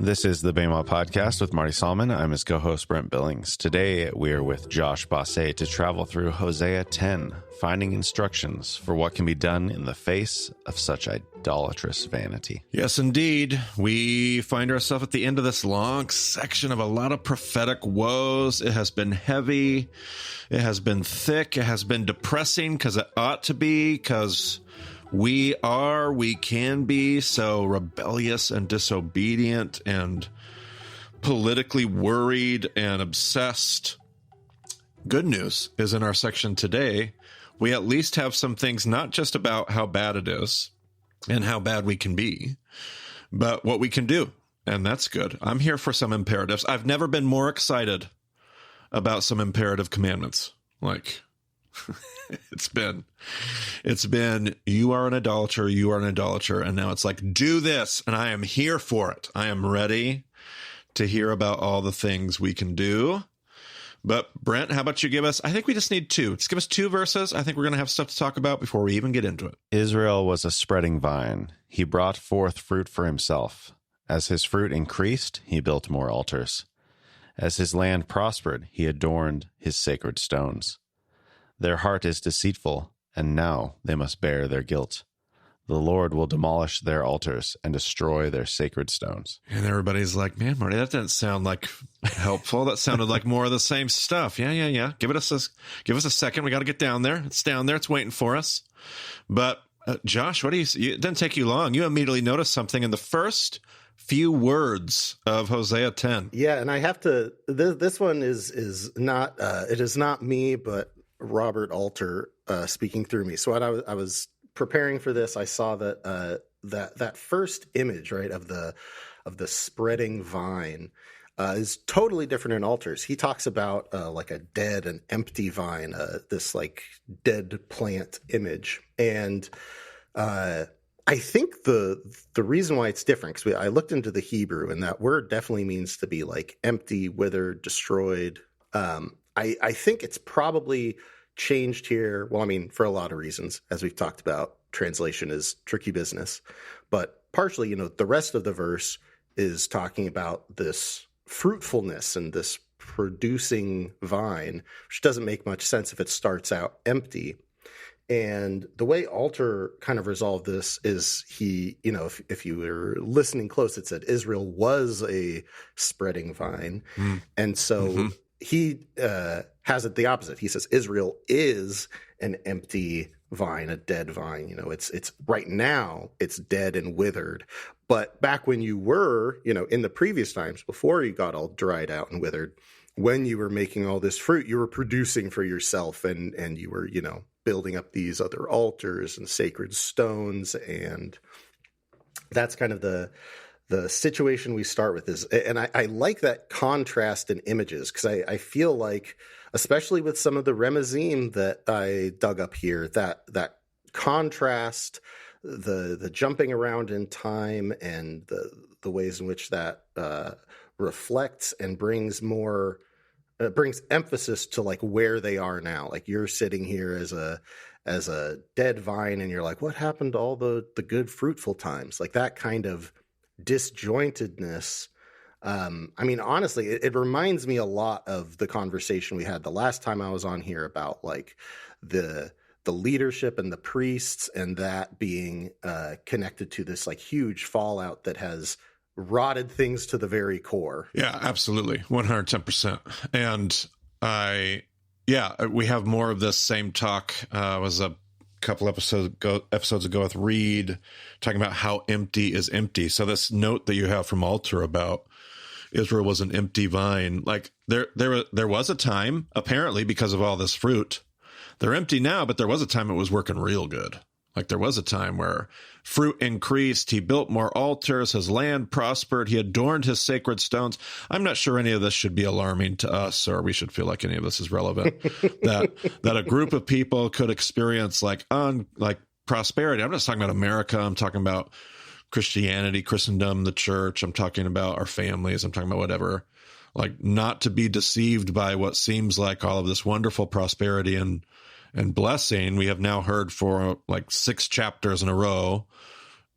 This is the Bema Podcast with Marty Solomon. I'm his co-host, Brent Billings. Today, we're with Josh Bossé to travel through Hosea 10, finding instructions for what can be done in the face of such idolatrous vanity. Yes, indeed. We find ourselves at the end of this long section of a lot of prophetic woes. It has been heavy. It has been thick. It has been depressing because it ought to be, because we can be so rebellious and disobedient and politically worried and obsessed. Good news is in our section today, we at least have some things not just about how bad it is and how bad we can be, but what we can do. And that's good. I'm here for some imperatives. I've never been more excited about some imperative commandments. Like, it's been, you are an idolater, and now it's like, do this, and I am here for it. I am ready to hear about all the things we can do. But Brent, how about you give us, I think we just need two. Just give us two verses. I think we're going to have stuff to talk about before we even get into it. Israel was a spreading vine. He brought forth fruit for himself. As his fruit increased, he built more altars. As his land prospered, he adorned his sacred stones. Their heart is deceitful, and now they must bear their guilt. The Lord will demolish their altars and destroy their sacred stones. And everybody's like, man, Marty, that didn't sound like helpful. That sounded like more of the same stuff. Yeah. Give us a second. We got to get down there. It's down there. It's waiting for us. But Josh, it didn't take you long. You immediately noticed something in the first few words of Hosea 10. Yeah, and I have to, this one is not, it is not me, but Robert Alter speaking through me. So when I was preparing for this, I saw that that first image, right, of the spreading vine is totally different in altars. He talks about like a dead and empty vine, this like dead plant image, and I think the reason why it's different, because I looked into the Hebrew, and that word definitely means to be like empty, withered, destroyed. I think it's probably changed here. Well, I mean, for a lot of reasons, as we've talked about, translation is tricky business. But partially, the rest of the verse is talking about this fruitfulness and this producing vine, which doesn't make much sense if it starts out empty. And the way Alter kind of resolved this is he, if you were listening close, it said Israel was a spreading vine. And so he has it the opposite. He says Israel is an empty vine, a dead vine. It's right now it's dead and withered. But back when you were, in the previous times before you got all dried out and withered, when you were making all this fruit, you were producing for yourself, and you were, building up these other altars and sacred stones. And that's kind of the situation we start with is, and I like that contrast in images, because I feel like, especially with some of the remezim that I dug up here, that contrast, the jumping around in time, and the ways in which that reflects and brings more, brings emphasis to like where they are now. Like you're sitting here as a dead vine, and you're like, what happened to all the good fruitful times? Like that kind of disjointedness. I mean, honestly, it reminds me a lot of the conversation we had the last time I was on here about like the leadership and the priests, and that being connected to this like huge fallout that has rotted things to the very core. Yeah, absolutely. 110%. And we have more of this same talk. Was a couple episodes ago with Reed talking about how empty is empty. So this note that you have from Alter about Israel was an empty vine, like there was a time, apparently, because of all this fruit, they're empty now, but there was a time it was working real good. Like there was a time where fruit increased, he built more altars, his land prospered, he adorned his sacred stones. I'm not sure any of this should be alarming to us, or we should feel like any of this is relevant. that a group of people could experience like prosperity. I'm not talking about America. I'm talking about Christianity, Christendom, the church. I'm talking about our families. I'm talking about whatever. Like not to be deceived by what seems like all of this wonderful prosperity and blessing. We have now heard for like 6 chapters in a row,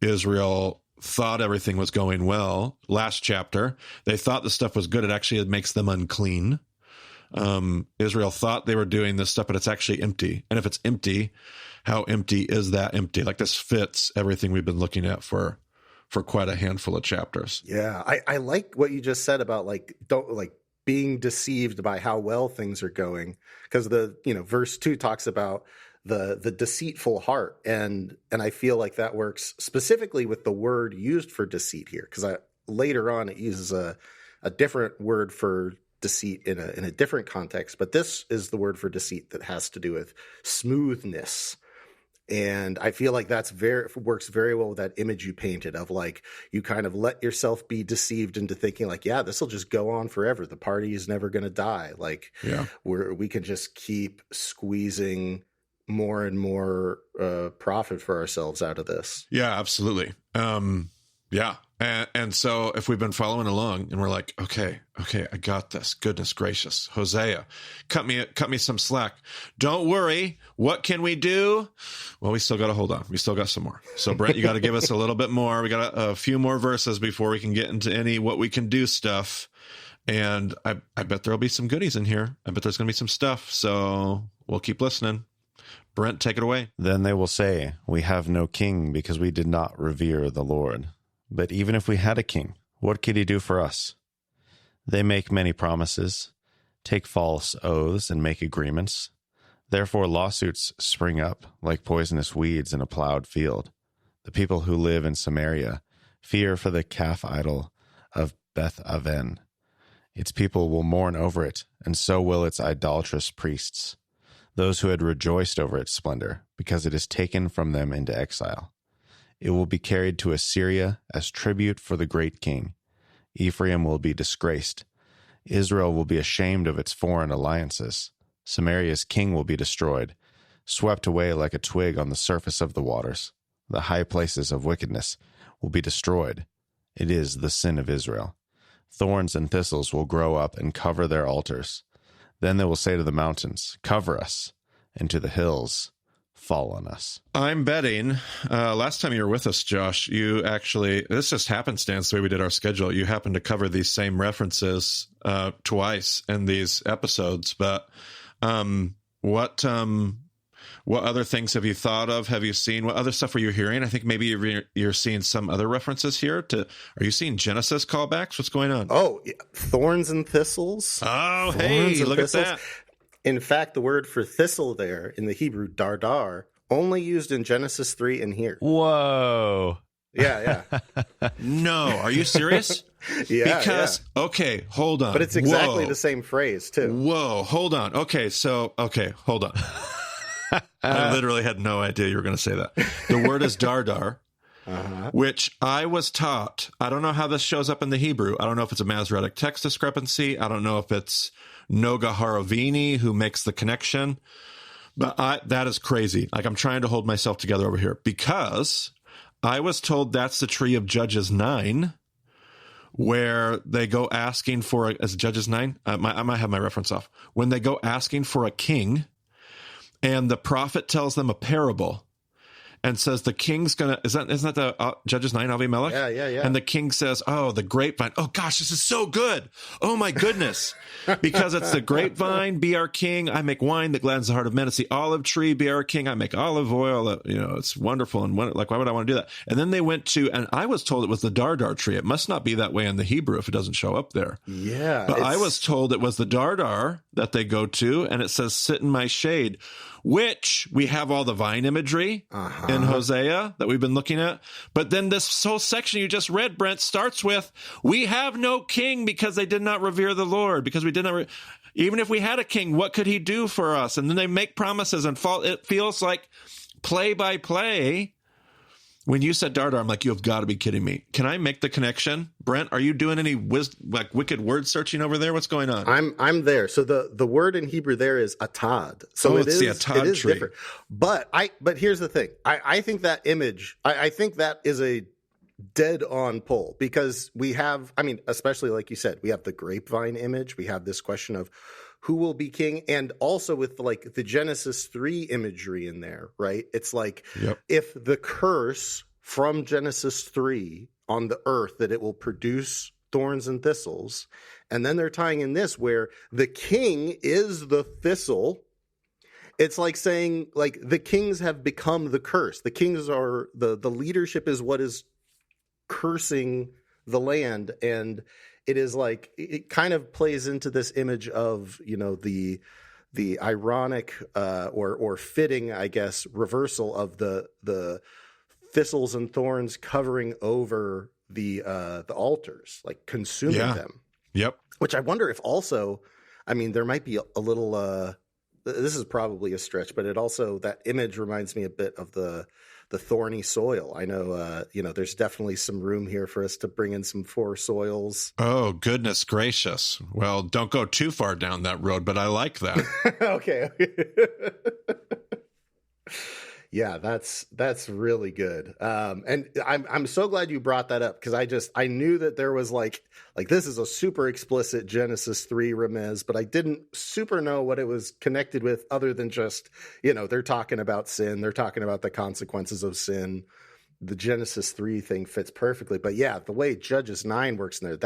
Israel thought everything was going well. Last chapter, they thought the stuff was good. It actually makes them unclean. Israel thought they were doing this stuff, but it's actually empty. And if it's empty, how empty is that empty? Like, this fits everything we've been looking at for quite a handful of chapters. Yeah, I like what you just said about don't being deceived by how well things are going, because verse 2 talks about the deceitful heart, and I feel like that works specifically with the word used for deceit here, because later on it uses a different word for deceit in a different context, but this is the word for deceit that has to do with smoothness. And I feel like works very well with that image you painted of you kind of let yourself be deceived into thinking this will just go on forever. The party is never going to die. We can just keep squeezing more and more profit for ourselves out of this. Yeah, absolutely. Yeah. And so if we've been following along and we're like, okay, I got this. Goodness gracious. Hosea, cut me some slack. Don't worry. What can we do? Well, we still got to hold on. We still got some more. So Brent, you got to give us a little bit more. We got a few more verses before we can get into any what we can do stuff. And I bet there'll be some goodies in here. I bet there's going to be some stuff. So we'll keep listening. Brent, take it away. Then they will say, we have no king because we did not revere the Lord. But even if we had a king, what could he do for us? They make many promises, take false oaths, and make agreements. Therefore lawsuits spring up like poisonous weeds in a plowed field. The people who live in Samaria fear for the calf idol of Beth Aven. Its people will mourn over it, and so will its idolatrous priests, those who had rejoiced over its splendor, because it is taken from them into exile. It will be carried to Assyria as tribute for the great king. Ephraim will be disgraced. Israel will be ashamed of its foreign alliances. Samaria's king will be destroyed, swept away like a twig on the surface of the waters. The high places of wickedness will be destroyed. It is the sin of Israel. Thorns and thistles will grow up and cover their altars. Then they will say to the mountains, cover us, and to the hills, fall on us. I'm betting, last time you were with us, Josh, you actually, this just happenstance the way we did our schedule, you happened to cover these same references twice in these episodes, but what other things have you thought of? Have you seen? What other stuff are you hearing? I think maybe you're seeing some other references here. Are you seeing Genesis callbacks? What's going on? Oh, yeah. Thorns and thistles. Oh, hey, look at that. In fact, the word for thistle there in the Hebrew, dardar, only used in Genesis 3 and here. Whoa. Yeah. No, are you serious? Yeah. Because, okay, hold on. But it's exactly the same phrase, too. Whoa, hold on. Okay, hold on. I literally had no idea you were going to say that. The word is dardar, which I was taught. I don't know how this shows up in the Hebrew. I don't know if it's a Masoretic text discrepancy. I don't know if it's Noga Haravini who makes the connection. But that is crazy. Like, I'm trying to hold myself together over here because I was told that's the tree of Judges 9, where they go asking for, as Judges 9? I might have my reference off. When they go asking for a king, and the prophet tells them a parable and says the king's going to, isn't that the Judges 9, Avimelech? Yeah. And the king says, oh, the grapevine. Oh, gosh, this is so good. Oh, my goodness. Because it's the grapevine, be our king. I make wine that gladdens the heart of men. It's the olive tree, be our king. I make olive oil. It's wonderful. And why would I want to do that? And then they went to, and I was told it was the dardar tree. It must not be that way in the Hebrew if it doesn't show up there. Yeah. But I was told it was the dardar that they go to, and it says, sit in my shade, which we have all the vine imagery in Hosea that we've been looking at. But then this whole section you just read, Brent, starts with, we have no king because they did not revere the Lord, because we did not, even if we had a king, what could he do for us? And then they make promises and fall. It feels like play by play. When you said dardar, I'm like, you have got to be kidding me. Can I make the connection? Brent, are you doing any wicked word searching over there? What's going on? I'm there. So the word in Hebrew there is atad. So it's the atad tree. Different. But here's the thing. I think that image, I think that is a dead on pull, because we have, especially like you said, we have the grapevine image. We have this question of who will be king, and also with the Genesis 3 imagery in there, right? It's like, if the curse from Genesis 3 on the earth, that it will produce thorns and thistles. And then they're tying in this where the king is the thistle. It's like saying, like, the kings have become the curse. The kings are the leadership is what is cursing the land. And it is like, it kind of plays into this image of, you know, the ironic or fitting, I guess, reversal of the thistles and thorns covering over the altars, like consuming them. Yep. Which I wonder if also, I mean, there might be a little. This is probably a stretch, but it also, that image reminds me a bit of the thorny soil. I know, you know, there's definitely some room here for us to bring in some four soils. Oh, goodness gracious. Well, don't go too far down that road, but I like that. Okay. Yeah, that's really good. And I'm so glad you brought that up, because I knew that there was like this is a super explicit Genesis 3 remez, but I didn't super know what it was connected with, other than just, you know, they're talking about sin, they're talking about the consequences of sin. The Genesis 3 thing fits perfectly. But yeah, the way Judges 9 works in there,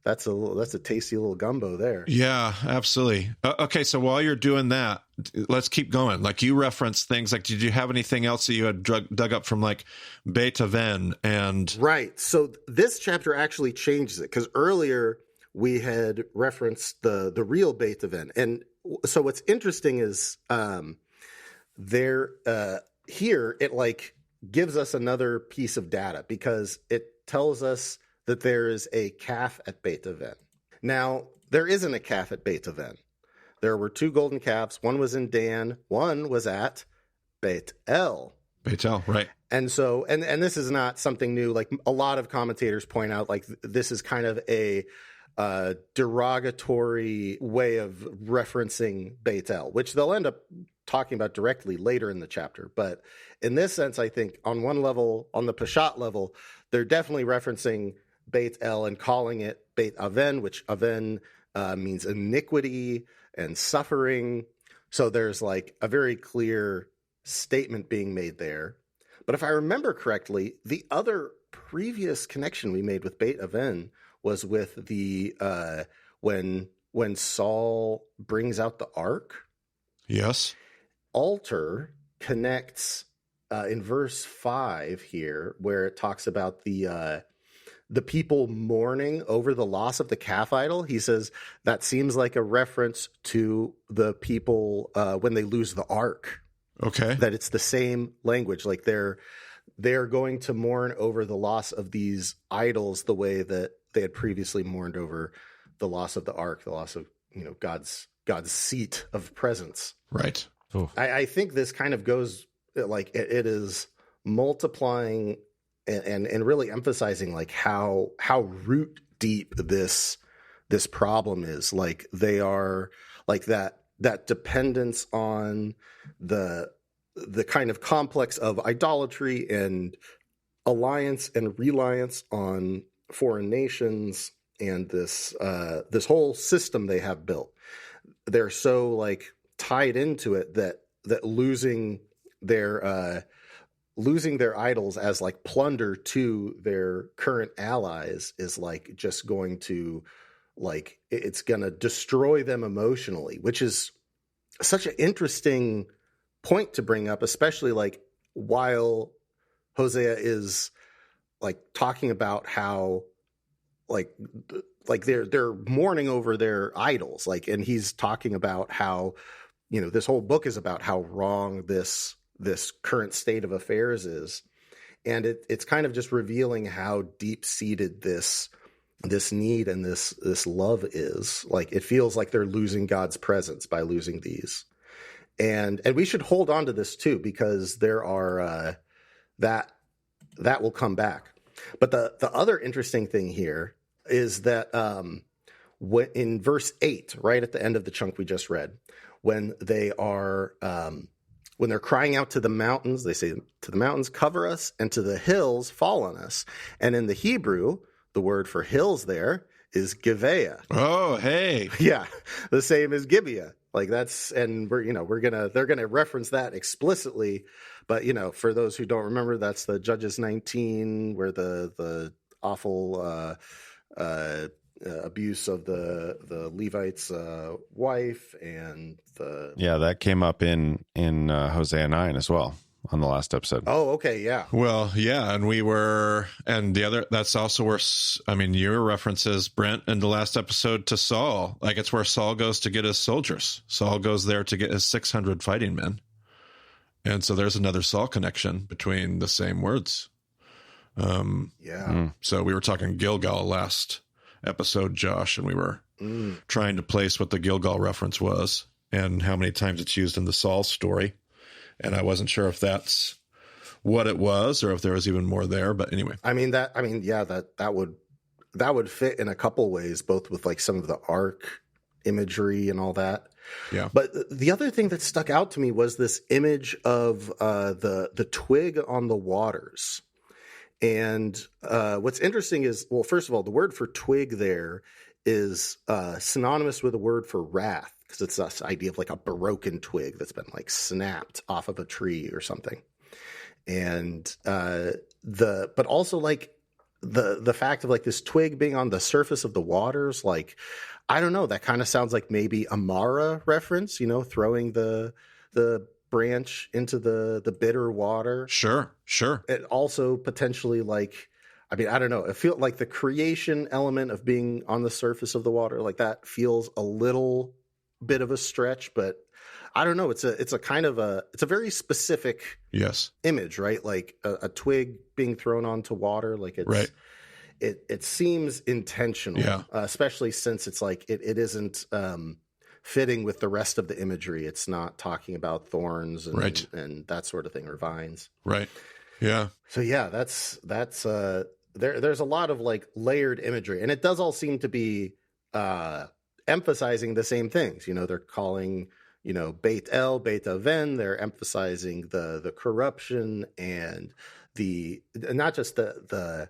that's a tasty little gumbo there. Yeah, absolutely. Okay, so while you're doing that, let's keep going. Like, you referenced things like, did you have anything else that you had dug up from like Beit Aven and? Right. So this chapter actually changes it, because earlier we had referenced the real Beit Aven, and so what's interesting is here it like gives us another piece of data, because it tells us that there is a calf at Beit Aven. Now, there isn't a calf at Beit Aven. There were two golden calves. One was in Dan. One was at Beit El. Beit El, right. And so, and this is not something new. Like, a lot of commentators point out, like, this is kind of a derogatory way of referencing Beit El, which they'll end up talking about directly later in the chapter. But in this sense, I think on one level, on the Peshat level, they're definitely referencing Beit El and calling it Beit Aven, which Aven means iniquity and suffering. So there's like a very clear statement being made there. But if I remember correctly, the other previous connection we made with Beit Aven was with the when Saul brings out the ark. Yes. Altar connects in verse 5 here, where it talks about the people mourning over the loss of the calf idol. He says that seems like a reference to the people when they lose the ark. Okay. That it's the same language. Like they're going to mourn over the loss of these idols the way that they had previously mourned over the loss of the ark, the loss of, you know, God's seat of presence. Right. Oh. I think this kind of goes like it is multiplying and really emphasizing like how root deep this problem is. Like they are like that dependence on the kind of complex of idolatry and alliance and reliance on foreign nations and this whole system they have built. They're so like tied into it that losing their idols as like plunder to their current allies is like just going to like it's going to destroy them emotionally, which is such an interesting point to bring up, especially like while Hosea is like talking about how like they're mourning over their idols, like, and he's talking about how, you know, this whole book is about how wrong this current state of affairs is. And it's kind of just revealing how deep seated this need and this love is. Like, it feels like they're losing God's presence by losing these. And we should hold on to this too, because there are, that will come back. But the other interesting thing here is that, in verse 8, right at the end of the chunk we just read, when they are, when they're crying out to the mountains, they say to the mountains, cover us, and to the hills, fall on us. And in the Hebrew, the word for hills there is Gibeah. Oh, hey. Yeah, the same as Gibeah. Like that's, and they're gonna reference that explicitly, but for those who don't remember, that's the Judges 19, where the awful abuse of the Levite's wife, and that came up in Hosea 9 as well on the last episode. Oh, okay, yeah. Well, yeah, and that's also where, your references, Brent, in the last episode to Saul, like it's where Saul goes to get his soldiers. Saul goes there to get his 600 fighting men. And so there's another Saul connection between the same words. So we were talking Gilgal last episode, Josh, and we were trying to place what the Gilgal reference was and how many times it's used in the Saul story. And I wasn't sure if that's what it was or if there was even more there. But anyway, that would fit in a couple ways, both with like some of the ark imagery and all that. Yeah. But the other thing that stuck out to me was this image of the twig on the waters. And what's interesting is, well, first of all, the word for twig there is synonymous with the word for wrath, because it's this idea of like a broken twig that's been like snapped off of a tree or something. And but also like the fact of like this twig being on the surface of the waters, like, I don't know, that kind of sounds like maybe a Mara reference, throwing the branch into the bitter water. Sure. It also potentially like, I don't know. I feel like the creation element of being on the surface of the water, like that feels a little bit of a stretch, but I don't know. It's a kind of it's a very specific image, right? Like a twig being thrown onto water, like it's right. It seems intentional, especially since it's like it isn't fitting with the rest of the imagery. It's not talking about thorns and that sort of thing, or vines. Right. Yeah. So yeah, that's there's a lot of like layered imagery, and it does all seem to be emphasizing the same things. They're calling, Beit El, Beit Aven. They're emphasizing the corruption and not just the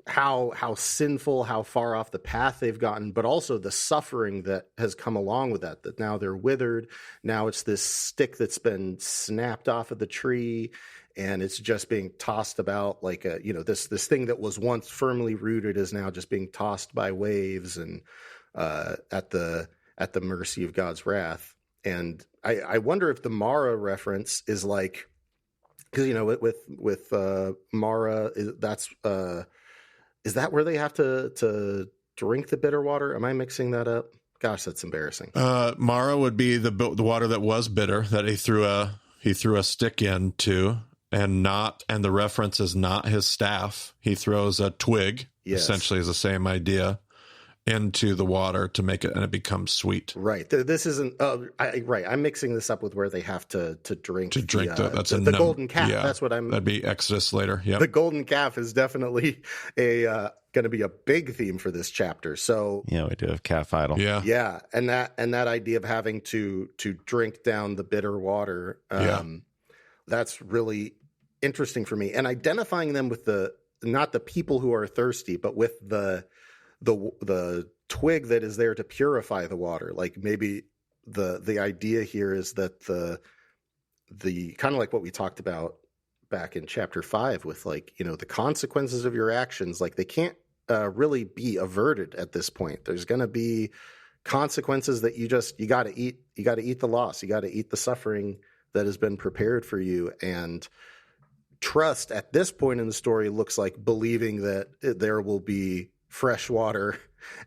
how sinful, how far off the path they've gotten, but also the suffering that has come along with that now they're withered. Now it's this stick that's been snapped off of the tree, and it's just being tossed about like this thing that was once firmly rooted is now just being tossed by waves and at the mercy of God's wrath. And I wonder if the Mara reference is like, because with Mara, is that where they have to drink the bitter water? Am I mixing that up? Gosh, that's embarrassing. Mara would be the water that was bitter that he threw a stick into, and the reference is not his staff. He throws a twig, essentially is the same idea, into the water to make it, and it becomes sweet. Right. This isn't right. I'm mixing this up with where they have to drink the golden calf. Yeah, that's what that'd be Exodus later. Yeah. The golden calf is definitely going to be a big theme for this chapter. So we do have calf idol. Yeah. And that idea of having to drink down the bitter water. That's really interesting for me. And identifying them with not the people who are thirsty, but with the twig that is there to purify the water. Like maybe the idea here is that the kind of like what we talked about back in chapter 5 with like, the consequences of your actions, like they can't really be averted at this point. There's going to be consequences that you got to eat. You got to eat the loss. You got to eat the suffering that has been prepared for you. And trust at this point in the story looks like believing that there will be fresh water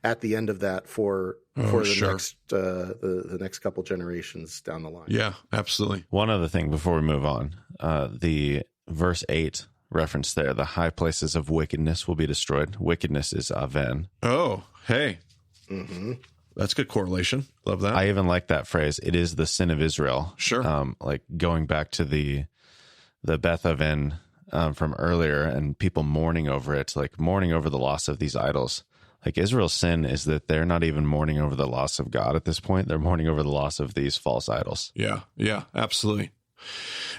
at the end of that for the next couple generations down the line. Yeah, absolutely. One other thing before we move on, the verse 8 reference there, the high places of wickedness will be destroyed. Wickedness is Aven. Oh, hey. Mm-hmm. That's good correlation. Love that. I even like that phrase. It is the sin of Israel. Sure. Like going back to the Beth Aven from earlier, and people mourning over it, like mourning over the loss of these idols. Like Israel's sin is that they're not even mourning over the loss of God at this point. They're mourning over the loss of these false idols. Yeah, absolutely.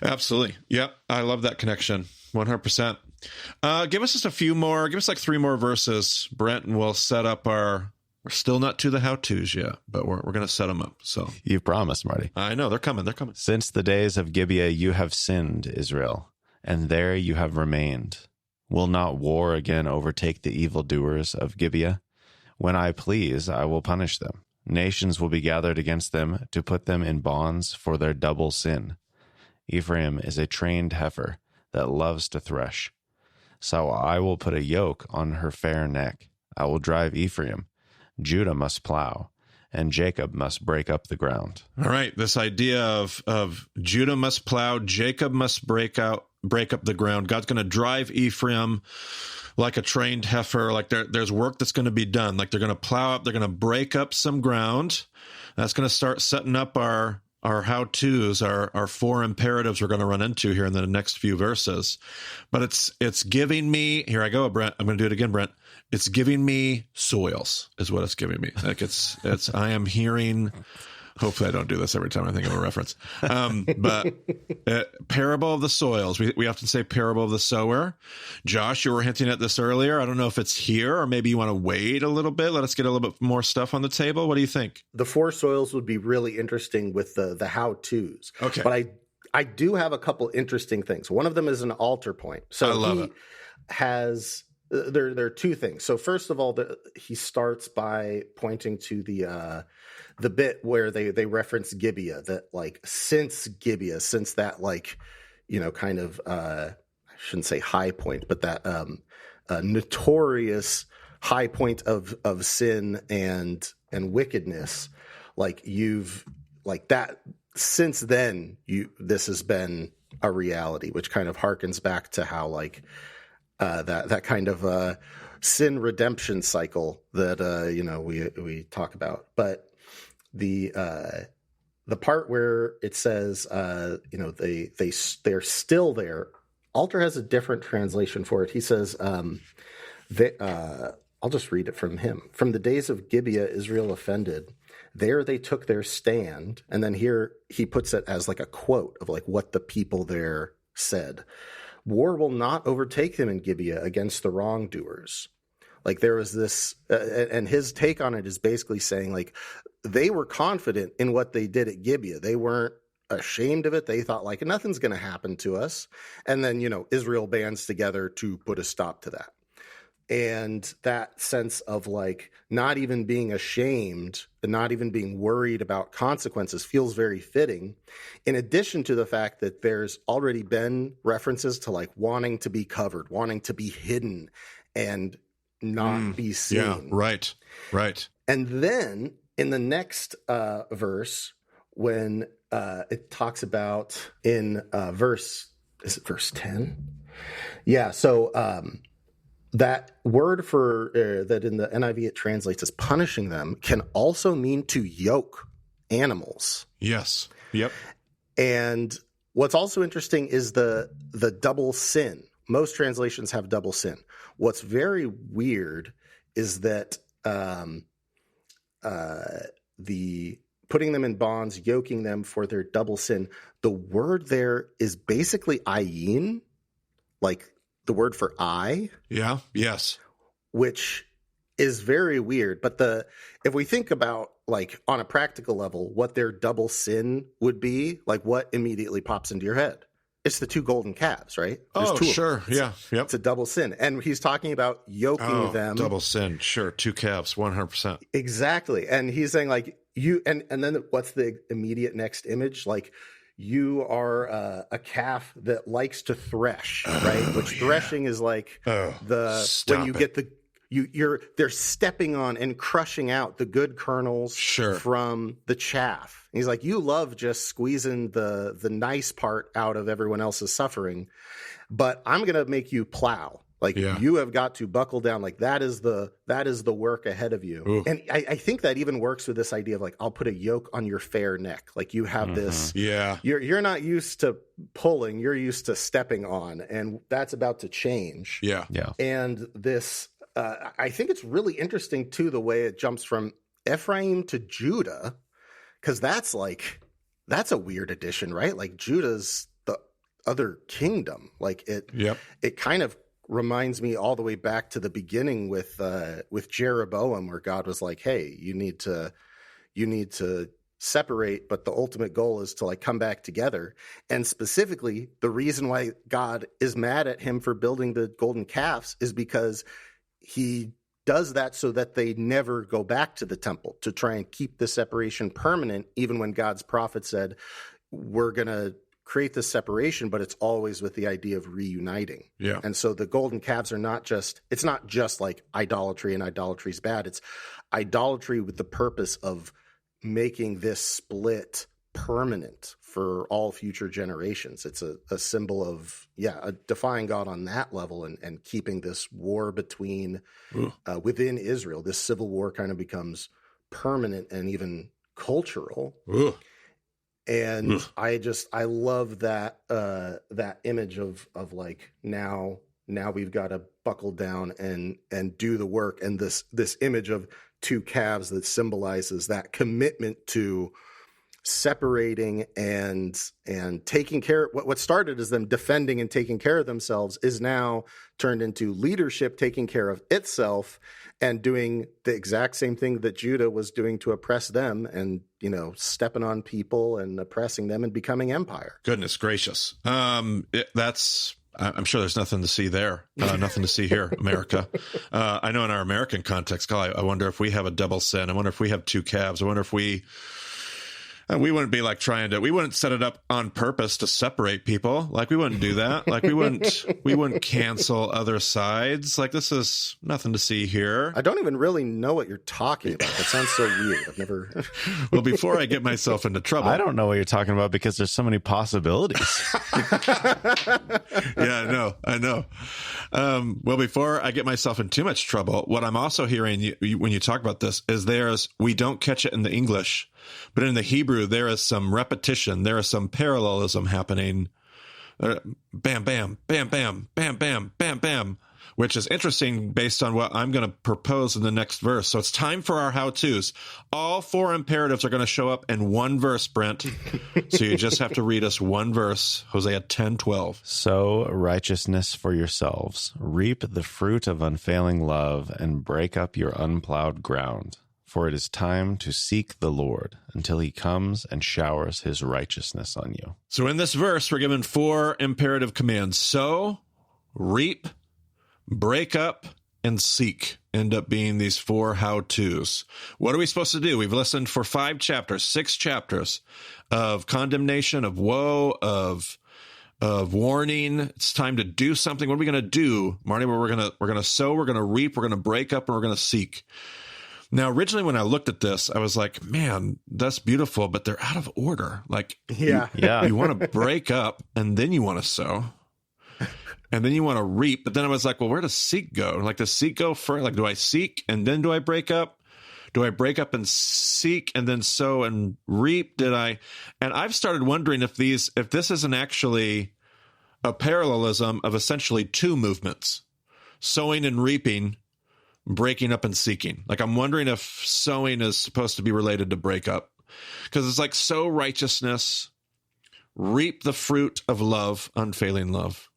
Absolutely. Yep. I love that connection. 100%. Give us just a few more, give us like 3 more verses, Brent, and we'll set up our We're still not to the how-tos yet, but we're going to set them up. So You promised, Marty. I know they're coming. They're coming. Since the days of Gibeah you have sinned, Israel, and there you have remained. Will not war again overtake the evildoers of Gibeah? When I please, I will punish them. Nations will be gathered against them to put them in bonds for their double sin. Ephraim is a trained heifer that loves to thresh. So I will put a yoke on her fair neck. I will drive Ephraim. Judah must plow, and Jacob must break up the ground. All right, this idea of Judah must plow, Jacob must break up the ground. God's going to drive Ephraim like a trained heifer. Like there's work that's going to be done. Like they're going to plow up, they're going to break up some ground. That's going to start setting up our how-tos, our four imperatives we're going to run into here in the next few verses. But it's giving me, here I go, Brent. I'm going to do it again, Brent. It's giving me soils is what it's giving me. Like I am hearing, hopefully I don't do this every time I think of a reference. But parable of the soils. We often say parable of the sower. Josh, you were hinting at this earlier. I don't know if it's here or maybe you want to wait a little bit. Let us get a little bit more stuff on the table. What do you think? The four soils would be really interesting with the how-tos. Okay. But I do have a couple interesting things. One of them is an altar point. So I love it. Has there are two things. So first of all, he starts by pointing to the bit where they reference Gibeah, that like since that like, kind of I shouldn't say high point, but that notorious high point of sin and wickedness, like you've like that since then this has been a reality, which kind of harkens back to how like that kind of sin redemption cycle that we talk about. But the part where it says they're still there, Alter has a different translation for it. He says I'll just read it from him. From the days of Gibeah, Israel offended. There they took their stand, and then here he puts it as like a quote of like what the people there said. War will not overtake them in Gibeah against the wrongdoers. Like there was this, and his take on it is basically saying like they were confident in what they did at Gibeah. They weren't ashamed of it. They thought like nothing's going to happen to us. And then, Israel bands together to put a stop to that. And that sense of like not even being ashamed and not even being worried about consequences feels very fitting. In addition to the fact that there's already been references to like wanting to be covered, wanting to be hidden and not be seen. Yeah, right. And then in the next verse, when it talks about in verse 10? Yeah, so that word for that in the NIV it translates as punishing them can also mean to yoke animals. Yes. Yep. And what's also interesting is the double sin. Most translations have double sin. What's very weird is that the putting them in bonds, yoking them for their double sin, the word there is basically ayin, like the word for eye. Yeah. Yes. Which is very weird. But if we think about like on a practical level, what their double sin would be, like what immediately pops into your head? It's the two golden calves, right? There's two sure. Yeah. Yep. It's a double sin. And he's talking about yoking them. Double sin. Sure. Two calves, 100%. Exactly. And he's saying like you, and then what's the immediate next image? Like you are a calf that likes to thresh, right? Which threshing is like when you get they're stepping on and crushing out the good kernels from the chaff. And he's like, you love just squeezing the nice part out of everyone else's suffering, but I'm going to make you plow. Like you have got to buckle down. Like that is the work ahead of you. Ooh. And I think that even works with this idea of like, I'll put a yoke on your fair neck. Like you have this, you're not used to pulling, you're used to stepping on, and that's about to change. Yeah. And this, I think it's really interesting too, the way it jumps from Ephraim to Judah, because that's a weird addition, right? Like Judah's the other kingdom. Like it kind of reminds me all the way back to the beginning with Jeroboam, where God was like, hey, you need to separate, but the ultimate goal is to like come back together. And specifically, the reason why God is mad at him for building the golden calves is because he does that so that they never go back to the temple, to try and keep the separation permanent, even when God's prophet said, we're going to create this separation, but it's always with the idea of reuniting. Yeah. And so the golden calves are it's not just like idolatry, and idolatry is bad. It's idolatry with the purpose of making this split permanent for all future generations. It's a symbol of, defying God on that level, and keeping this war between within Israel. This civil war kind of becomes permanent and even cultural. Ooh. And I love that image of like now we've got to buckle down and do the work. And this image of two calves that symbolizes that commitment to separating and taking care. What started as them defending and taking care of themselves is now turned into leadership taking care of itself and doing the exact same thing that Judah was doing to oppress them, and stepping on people and oppressing them and becoming empire. Goodness gracious. I'm sure there's nothing to see there. Nothing to see here, America. I know in our American context, I wonder if we have a double sin. I wonder if we have two calves. I wonder if we wouldn't be like we wouldn't set it up on purpose to separate people. Like we wouldn't do that. Like we wouldn't cancel other sides. Like this is nothing to see here. I don't even really know what you're talking about. That sounds so weird. I've never. Well, before I get myself into trouble. I don't know what you're talking about because there's so many possibilities. Yeah, I know. Well, before I get myself in too much trouble, what I'm also hearing when you talk about this is we don't catch it in the English, but in the Hebrew, there is some repetition. There is some parallelism happening. Bam, bam, bam, bam, bam, bam, bam, bam, which is interesting based on what I'm going to propose in the next verse. So it's time for our how-tos. All four imperatives are going to show up in one verse, Brent. So you just have to read us one verse, Hosea 10:12. Sow righteousness for yourselves, reap the fruit of unfailing love, and break up your unplowed ground. For it is time to seek the Lord until he comes and showers his righteousness on you. So in this verse, we're given four imperative commands. Sow, reap, break up, and seek end up being these four how-tos. What are we supposed to do? We've listened for 6 chapters of condemnation, of woe, of warning. It's time to do something. What are we going to do, Marty? We're going to sow, we're going to reap, we're going to break up, and we're going to seek. Now, originally when I looked at this, I was like, man, that's beautiful, but they're out of order. Like, you want to break up, and then you want to sow, and then you want to reap. But then I was like, well, where does seek go? Like, does seek go first? Like, do I seek, and then do I break up? Do I break up and seek, and then sow and reap? And I've started wondering if this isn't actually a parallelism of essentially two movements, sowing and reaping, breaking up and seeking. Like, I'm wondering if sowing is supposed to be related to break up, because it's like sow righteousness, reap the fruit of love, unfailing love.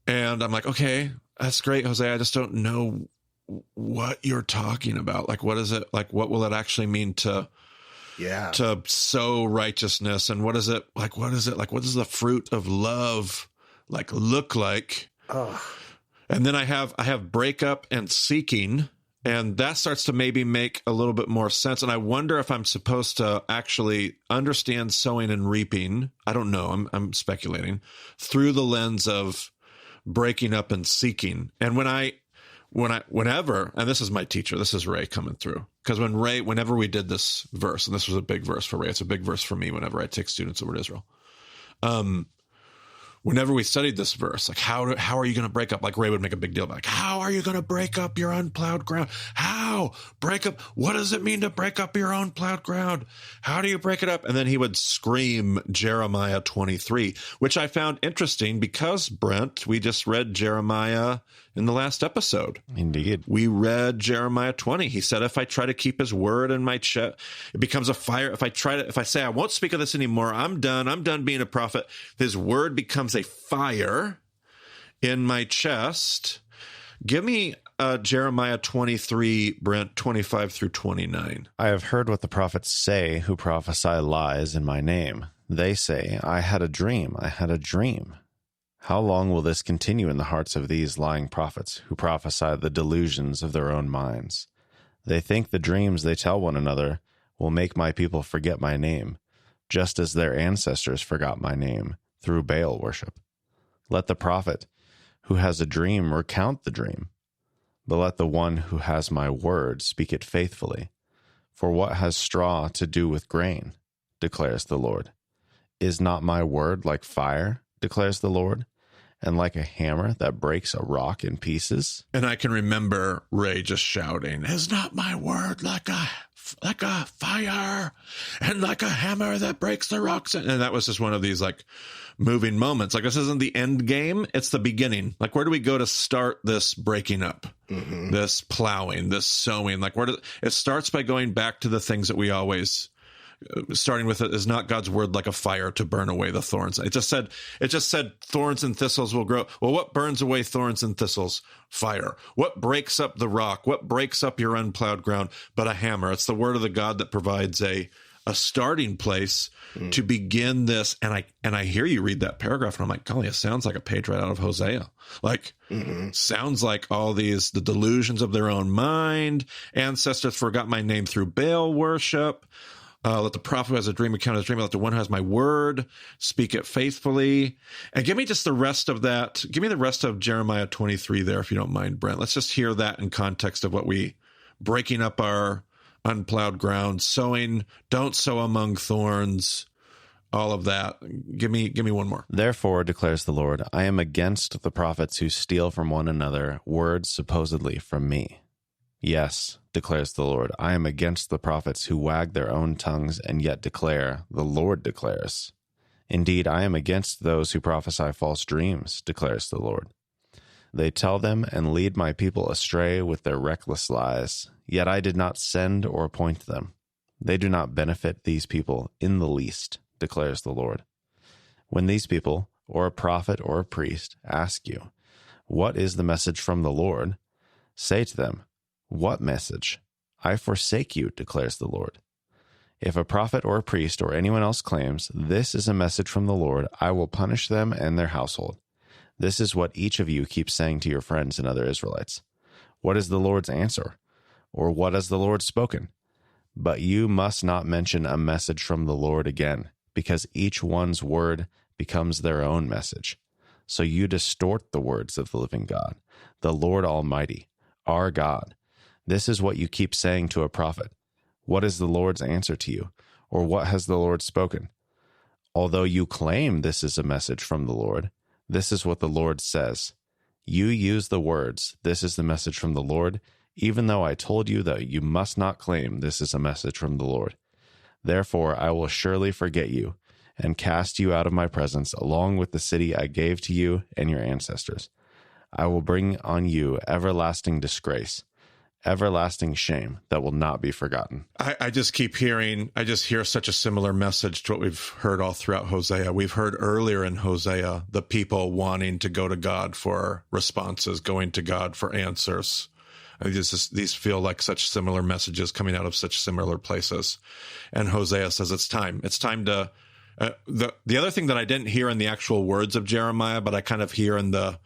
And I'm like, okay, that's great, Jose. I just don't know what you're talking about. Like, what is it? Like, what will it actually mean to sow righteousness? And what is it? Like, what is it? Like, what does the fruit of love like look like? Oh. And then I have breakup and seeking, and that starts to maybe make a little bit more sense. And I wonder if I'm supposed to actually understand sowing and reaping. I don't know. I'm speculating through the lens of breaking up and seeking. And whenever, and this is my teacher, this is Ray coming through, because whenever we did this verse, and this was a big verse for Ray, it's a big verse for me whenever I take students over to Israel. Whenever we studied this verse, like how are you going to break up? Like Ray would make a big deal about, like, how are you going to break up your unplowed ground? How break up? What does it mean to break up your own plowed ground? How do you break it up? And then he would scream Jeremiah 23, which I found interesting because, Brent, we just read Jeremiah in the last episode. Indeed. We read Jeremiah 20. He said, if I try to keep his word in my chest, it becomes a fire. If I say, I won't speak of this anymore, I'm done being a prophet. His word becomes a fire in my chest. Give me Jeremiah 23, Brent, 25 through 29. I have heard what the prophets say who prophesy lies in my name. They say, I had a dream, I had a dream. How long will this continue in the hearts of these lying prophets who prophesy the delusions of their own minds? They think the dreams they tell one another will make my people forget my name, just as their ancestors forgot my name through Baal worship. Let the prophet who has a dream recount the dream, but let the one who has my word speak it faithfully. For what has straw to do with grain, declares the Lord? Is not my word like fire, declares the Lord, and like a hammer that breaks a rock in pieces? And I can remember Ray just shouting, is not my word like a fire and like a hammer that breaks the rocks? And that was just one of these like moving moments. Like, this isn't the end game, it's the beginning. Like, where do we go to start this breaking up, this plowing, this sowing? Like, it starts by going back to the things that we always, starting with, it is not God's word like a fire to burn away the thorns. It just said thorns and thistles will grow. Well, what burns away thorns and thistles? Fire. What breaks up the rock? What breaks up your unplowed ground? But a hammer. It's the word of the God that provides a starting place to begin this. And I hear you read that paragraph and I'm like, golly, it sounds like a page right out of Hosea. Like, sounds like all these, the delusions of their own mind. Ancestors forgot my name through Baal worship. Let the prophet who has a dream account his dream. Let the one who has my word speak it faithfully. And give me just the rest of that. Give me the rest of Jeremiah 23 there, if you don't mind, Brent. Let's just hear that in context of what we, breaking up our unplowed ground, sowing, don't sow among thorns, all of that. Give me one more. Therefore, declares the Lord, I am against the prophets who steal from one another words supposedly from me. Yes, declares the Lord, I am against the prophets who wag their own tongues and yet declare, the Lord declares. Indeed, I am against those who prophesy false dreams, declares the Lord. They tell them and lead my people astray with their reckless lies, yet I did not send or appoint them. They do not benefit these people in the least, declares the Lord. When these people, or a prophet or a priest, ask you, what is the message from the Lord? Say to them, what message? I forsake you, declares the Lord. If a prophet or a priest or anyone else claims, this is a message from the Lord, I will punish them and their household. This is what each of you keeps saying to your friends and other Israelites. What is the Lord's answer? Or what has the Lord spoken? But you must not mention a message from the Lord again, because each one's word becomes their own message. So you distort the words of the living God, the Lord Almighty, our God. This is what you keep saying to a prophet. What is the Lord's answer to you? Or what has the Lord spoken? Although you claim this is a message from the Lord, this is what the Lord says. You use the words, this is the message from the Lord, even though I told you that you must not claim this is a message from the Lord. Therefore, I will surely forget you and cast you out of my presence along with the city I gave to you and your ancestors. I will bring on you everlasting disgrace, everlasting shame that will not be forgotten. I just hear such a similar message to what we've heard all throughout Hosea. We've heard earlier in Hosea, the people wanting to go to God for responses, going to God for answers. These feel like such similar messages coming out of such similar places. And Hosea says it's time. It's time to, the other thing that I didn't hear in the actual words of Jeremiah, but I kind of hear in the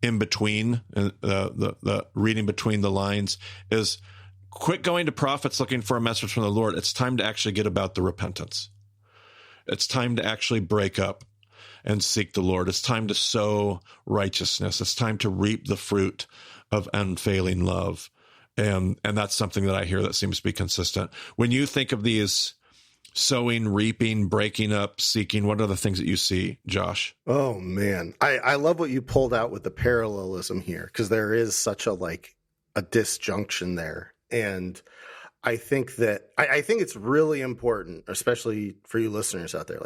in between, the reading between the lines, is quit going to prophets looking for a message from the Lord. It's time to actually get about the repentance. It's time to actually break up and seek the Lord. It's time to sow righteousness. It's time to reap the fruit of unfailing love. And that's something that I hear that seems to be consistent. When you think of these sowing, reaping, breaking up, seeking, what are the things that you see, Josh? Oh man, I love what you pulled out with the parallelism here, because there is such a disjunction there. And I think that I think it's really important, especially for you listeners out there,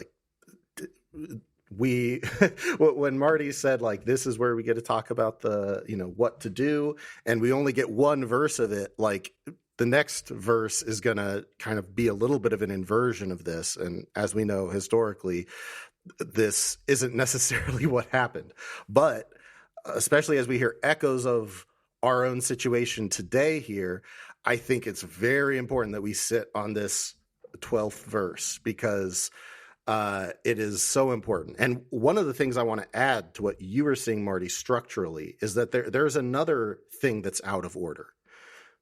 when Marty said this is where we get to talk about the what to do, and we only get one verse of it, the next verse is going to kind of be a little bit of an inversion of this. And as we know, historically, this isn't necessarily what happened. But especially as we hear echoes of our own situation today here, I think it's very important that we sit on this 12th verse, because it is so important. And one of the things I want to add to what you were saying, Marty, structurally, is that there's another thing that's out of order.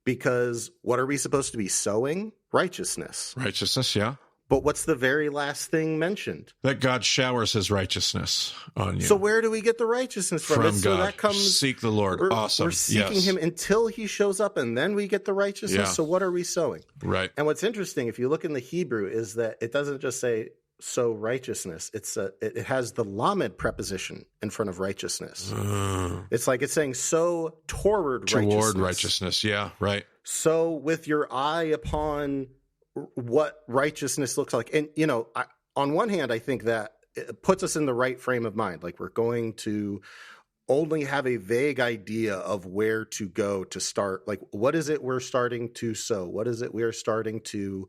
Because what are we supposed to be sowing? Righteousness. Righteousness, yeah. But what's the very last thing mentioned? That God showers his righteousness on you. So where do we get the righteousness from? From So God. that comes, Seek the Lord. Awesome. We're seeking him until he shows up, and then we get the righteousness. Yeah. So what are we sowing? Right. And what's interesting, if you look in the Hebrew, is that it doesn't just say sow righteousness. It has the lamed preposition in front of righteousness. It's like it's saying sow toward righteousness. Yeah, right. So with your eye upon what righteousness looks like. And, on one hand, I think that it puts us in the right frame of mind. Like, we're going to only have a vague idea of where to go to start. Like, what is it we're starting to sow? What is it we're starting to,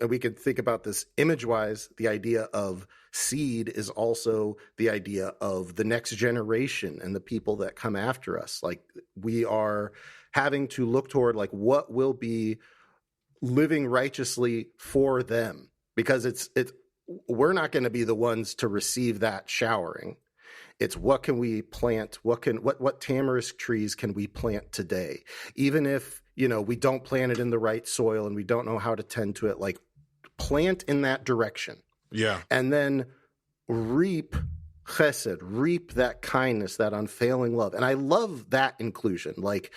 we could think about this image-wise. The idea of seed is also the idea of the next generation and the people that come after us. Like, we are having to look toward, like, what will be living righteously for them, because we're not going to be the ones to receive that showering. It's what can we plant? What tamarisk trees can we plant today? Even if, we don't plant it in the right soil and we don't know how to tend to it, like, plant in that direction. Yeah. And then reap chesed, reap that kindness, that unfailing love. And I love that inclusion. Like,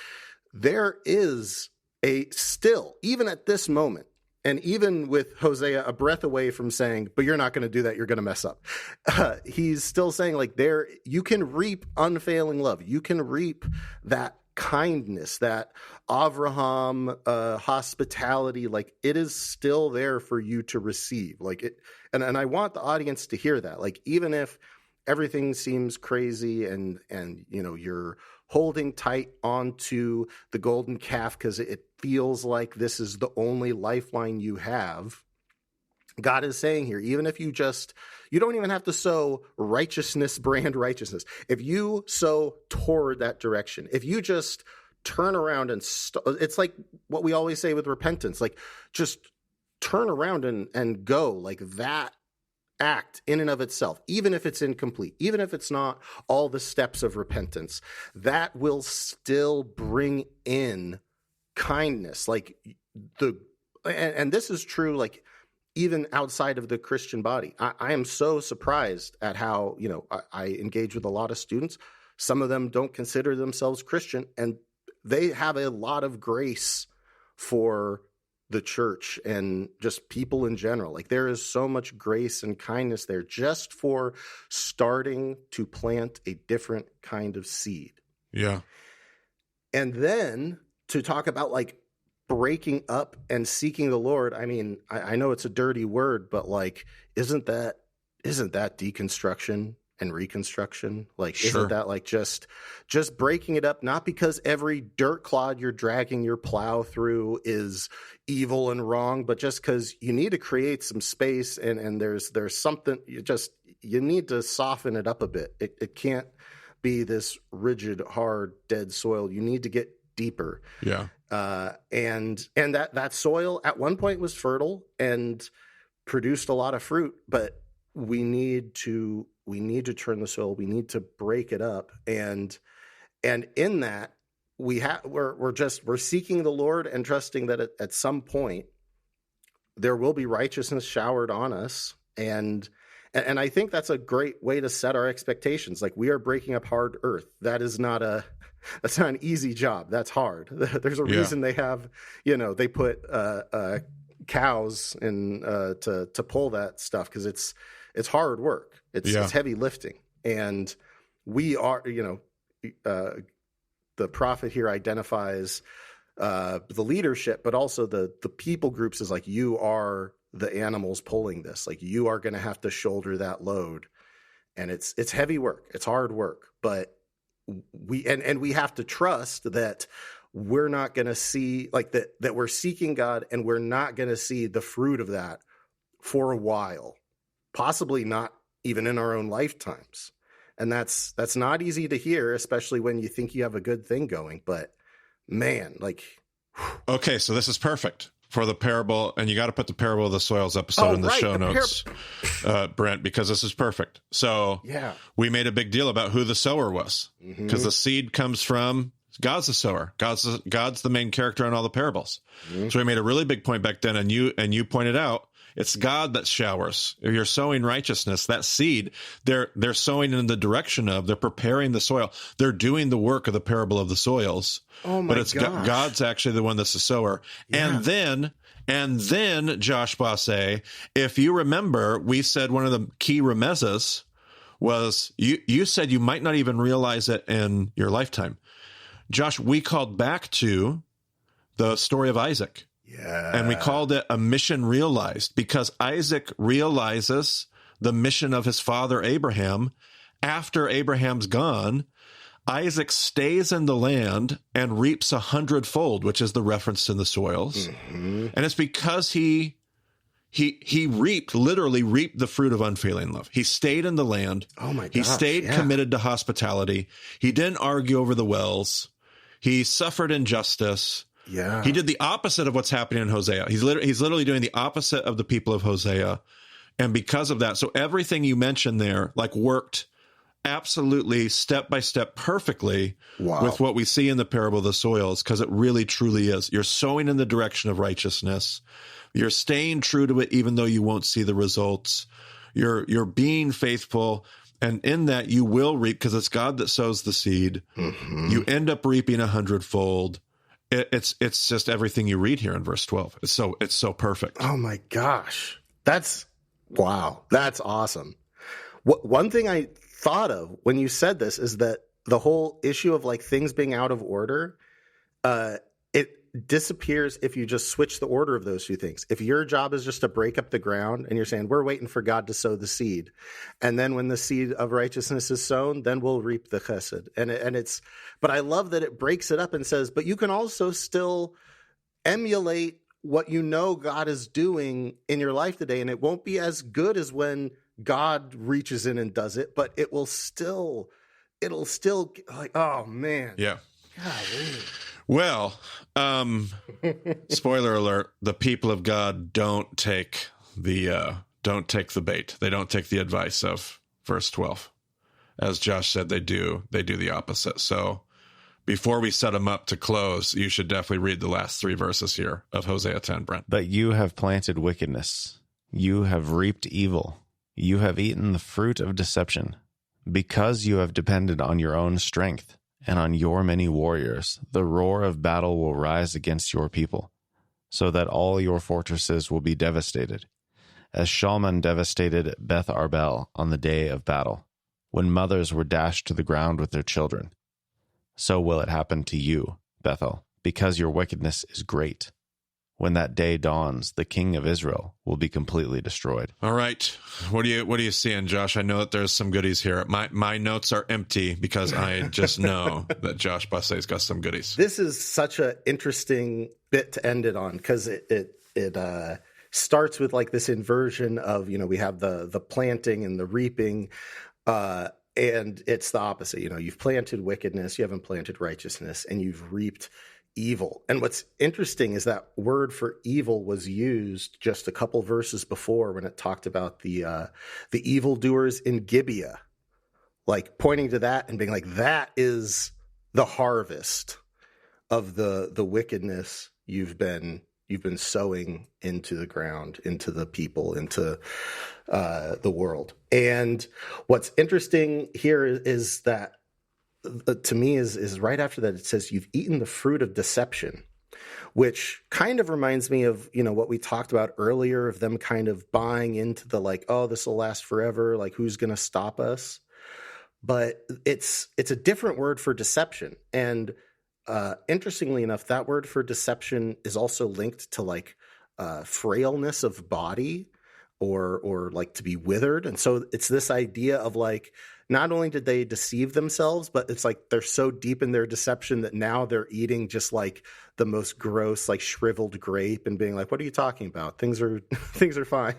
there is still, even at this moment, and even with Hosea a breath away from saying, but you're not going to do that, you're going to mess up. He's still saying, like, you can reap unfailing love. You can reap that kindness, that Avraham hospitality. Like, it is still there for you to receive. Like, it, and I want the audience to hear that. Like, even if everything seems crazy and you're holding tight onto the golden calf because it feels like this is the only lifeline you have, God is saying here, even if you don't even have to sow righteousness, brand righteousness. If you sow toward that direction, if you just turn around and it's like what we always say with repentance, like, just turn around and go, like, that act in and of itself, even if it's incomplete, even if it's not all the steps of repentance, that will still bring in kindness. Like, and this is true, like, even outside of the Christian body. I am so surprised at how, I engage with a lot of students. Some of them don't consider themselves Christian, and they have a lot of grace for the church and just people in general. Like, there is so much grace and kindness there just for starting to plant a different kind of seed. Yeah. And then to talk about, like, breaking up and seeking the Lord. I know it's a dirty word, but, like, isn't that deconstruction and reconstruction? Like, sure. Isn't that, like, just breaking it up? Not because every dirt clod you're dragging your plow through is evil and wrong, but just because you need to create some space and there's something, you need to soften it up a bit. It can't be this rigid, hard, dead soil. You need to get deeper. Yeah. And that soil at one point was fertile and produced a lot of fruit, but we need to turn the soil. We need to break it up. And in that, we're seeking the Lord and trusting that at some point there will be righteousness showered on us. And I think that's a great way to set our expectations. Like, we are breaking up hard earth. That's not an easy job. That's hard. There's a reason they have, they put cows in to pull that stuff, because it's hard work. It's heavy lifting. And we are, the prophet here identifies the leadership, but also the people groups is like, you are the animals pulling this. Like, you are going to have to shoulder that load. And it's heavy work. It's hard work. But we have to trust that we're not going to see, like, that we're seeking God, and we're not going to see the fruit of that for a while, possibly not even in our own lifetimes. And that's not easy to hear, especially when you think you have a good thing going. But man, like, okay, so this is perfect for the parable, and you got to put the parable of the soils episode in the show notes, Brent, because this is perfect. So we made a big deal about who the sower was, because the seed comes from God's the sower. God's the main character in all the parables. So we made a really big point back then, and you pointed out it's God that showers. If you're sowing righteousness, that seed, they're sowing in the direction of, they're preparing the soil. They're doing the work of the parable of the soils. Oh my gosh. God's actually the one that's the sower. Yeah. And then Josh Bossé, if you remember, we said one of the key remezes was you said you might not even realize it in your lifetime. Josh, we called back to the story of Isaac. Yeah. And we called it a mission realized, because Isaac realizes the mission of his father Abraham. After Abraham's gone, Isaac stays in the land and reaps 100-fold, which is the reference to the soils. And it's because he literally reaped the fruit of unfailing love. He stayed in the land. Oh my gosh. He stayed committed to hospitality. He didn't argue over the wells. He suffered injustice. Yeah. He did the opposite of what's happening in Hosea. He's literally doing the opposite of the people of Hosea. And because of that, so everything you mentioned there, like, worked absolutely step by step perfectly with what we see in the parable of the soils, because it really truly is. You're sowing in the direction of righteousness. You're staying true to it, even though you won't see the results. You're being faithful. And in that you will reap, because it's God that sows the seed. You end up reaping 100-fold. It's just everything you read here in verse 12. It's so perfect. Oh my gosh. That's awesome. One thing I thought of when you said this is that the whole issue of like things being out of order, it disappears if you just switch the order of those two things. If your job is just to break up the ground and you're saying, we're waiting for God to sow the seed, and then when the seed of righteousness is sown, then we'll reap the chesed. But I love that it breaks it up and says, but you can also still emulate what you know God is doing in your life today, and it won't be as good as when God reaches in and does it, but it'll still like, oh man. Yeah. Golly. Well, spoiler alert, the people of God don't take the bait. They don't take the advice of verse 12. As Josh said, they do the opposite. So before we set them up to close, you should definitely read the last 3 verses here of Hosea 10, Brent. But you have planted wickedness. You have reaped evil. You have eaten the fruit of deception. Because you have depended on your own strength and on your many warriors, the roar of battle will rise against your people, so that all your fortresses will be devastated, as Shalman devastated Beth Arbel on the day of battle, when mothers were dashed to the ground with their children. So will it happen to you, Bethel, because your wickedness is great. When that day dawns, the king of Israel will be completely destroyed. All right. What are you seeing, Josh? I know that there's some goodies here. My notes are empty because I just know that Josh Bossé's got some goodies. This is such an interesting bit to end it on, because it starts with like this inversion of, we have the planting and the reaping, and it's the opposite. You've planted wickedness, you haven't planted righteousness, and you've reaped evil. And what's interesting is that word for evil was used just a couple verses before when it talked about the evildoers in Gibeah, like pointing to that and being like, that is the harvest of the wickedness you've been sowing into the ground, into the people, into the world. And what's interesting here is that, to me, is right after that, it says, you've eaten the fruit of deception, which kind of reminds me of, what we talked about earlier, of them kind of buying into the like, oh, this will last forever. Like, who's going to stop us? But it's a different word for deception. And interestingly enough, that word for deception is also linked to like frailness of body, or like to be withered. And so it's this idea of like, not only did they deceive themselves, but it's like they're so deep in their deception that now they're eating just like the most gross, like shriveled grape and being like, what are you talking about? Things are fine.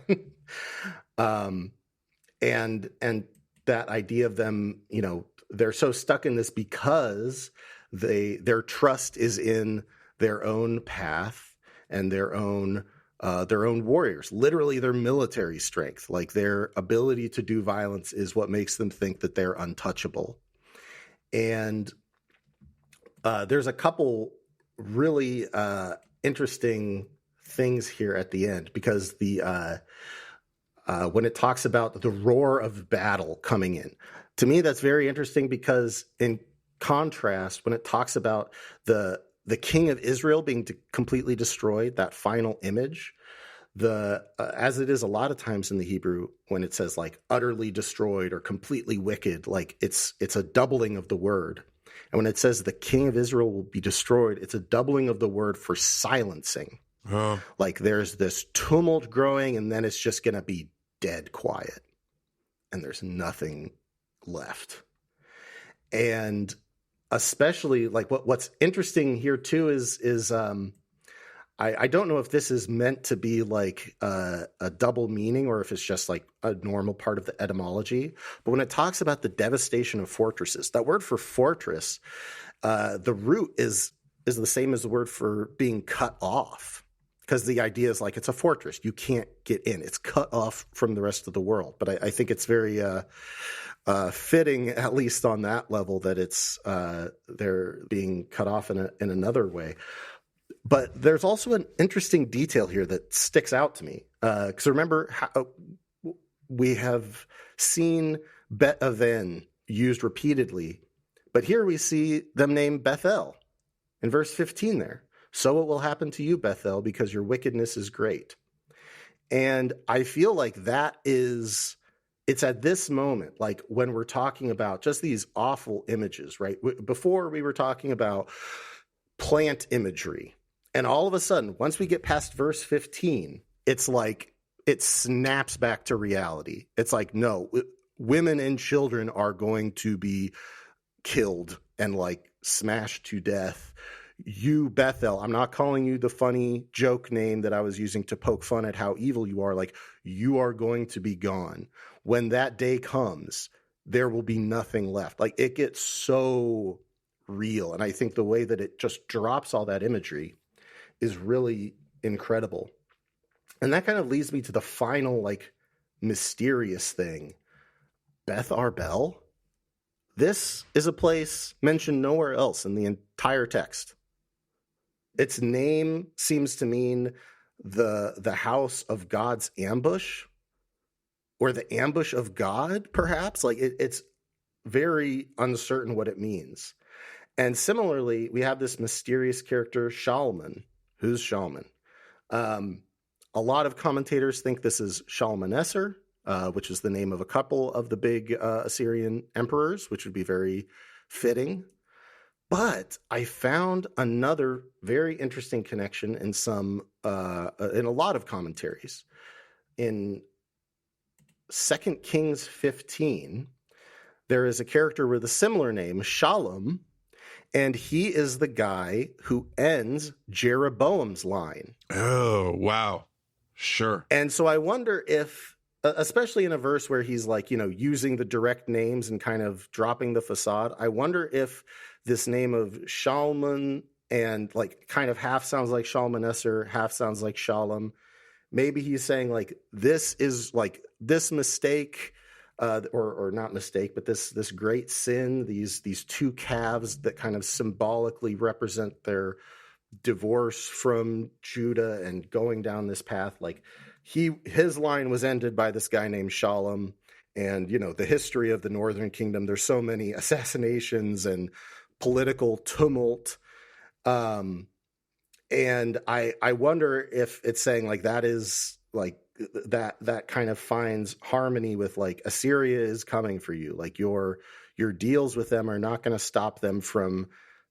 And that idea of them, they're so stuck in this because their trust is in their own path and their own warriors, literally their military strength, like their ability to do violence is what makes them think that they're untouchable. And there's a couple really interesting things here at the end, because when it talks about the roar of battle coming in, to me that's very interesting, because in contrast, when it talks about the king of Israel being completely destroyed, that final image, as it is a lot of times in the Hebrew, when it says like utterly destroyed or completely wicked, like it's a doubling of the word. And when it says the king of Israel will be destroyed, it's a doubling of the word for silencing. Oh. Like there's this tumult growing, and then it's just going to be dead quiet, and there's nothing left. And especially like what's interesting here too is I don't know if this is meant to be like a double meaning, or if it's just like a normal part of the etymology. But when it talks about the devastation of fortresses, that word for fortress, the root is the same as the word for being cut off, because the idea is like it's a fortress. You can't get in. It's cut off from the rest of the world. But I think it's very fitting, at least on that level, that it's they're being cut off in another way. But there's also an interesting detail here that sticks out to me. Because remember, how we have seen Bet Aven used repeatedly, but here we see them named Bethel in verse 15 there. So it will happen to you, Bethel, because your wickedness is great. And I feel like it's at this moment, like when we're talking about just these awful images, right? Before we were talking about plant imagery. And all of a sudden, once we get past verse 15, it's like it snaps back to reality. It's like, no, women and children are going to be killed and like smashed to death. You, Bethel, I'm not calling you the funny joke name that I was using to poke fun at how evil you are. Like, you are going to be gone. When that day comes, there will be nothing left. Like, it gets so real. And I think the way that it just drops all that imagery is really incredible. And that kind of leads me to the final, like, mysterious thing. Beth Arbel? This is a place mentioned nowhere else in the entire text. Its name seems to mean the house of God's ambush, or the ambush of God, perhaps. Like it's very uncertain what it means. And similarly, we have this mysterious character, Shalman. Who's Shalman? A lot of commentators think this is Shalmaneser, which is the name of a couple of the big Assyrian emperors, which would be very fitting. But I found another very interesting connection in in a lot of commentaries. In 2 Kings 15, there is a character with a similar name, Shalom, and he is the guy who ends Jeroboam's line. Oh, wow. Sure. And so I wonder if, especially in a verse where he's like, using the direct names and kind of dropping the facade, I wonder if this name of Shalman, and like kind of half sounds like Shalmaneser, half sounds like Shalom. Maybe he's saying like, this is like this mistake, or not mistake, but this great sin, these two calves that kind of symbolically represent their divorce from Judah and going down this path. Like his line was ended by this guy named Shalom. And, the history of the Northern Kingdom, there's so many assassinations and political tumult. And I wonder if it's saying like that is like that kind of finds harmony with like Assyria is coming for you. Like your deals with them are not going to stop them from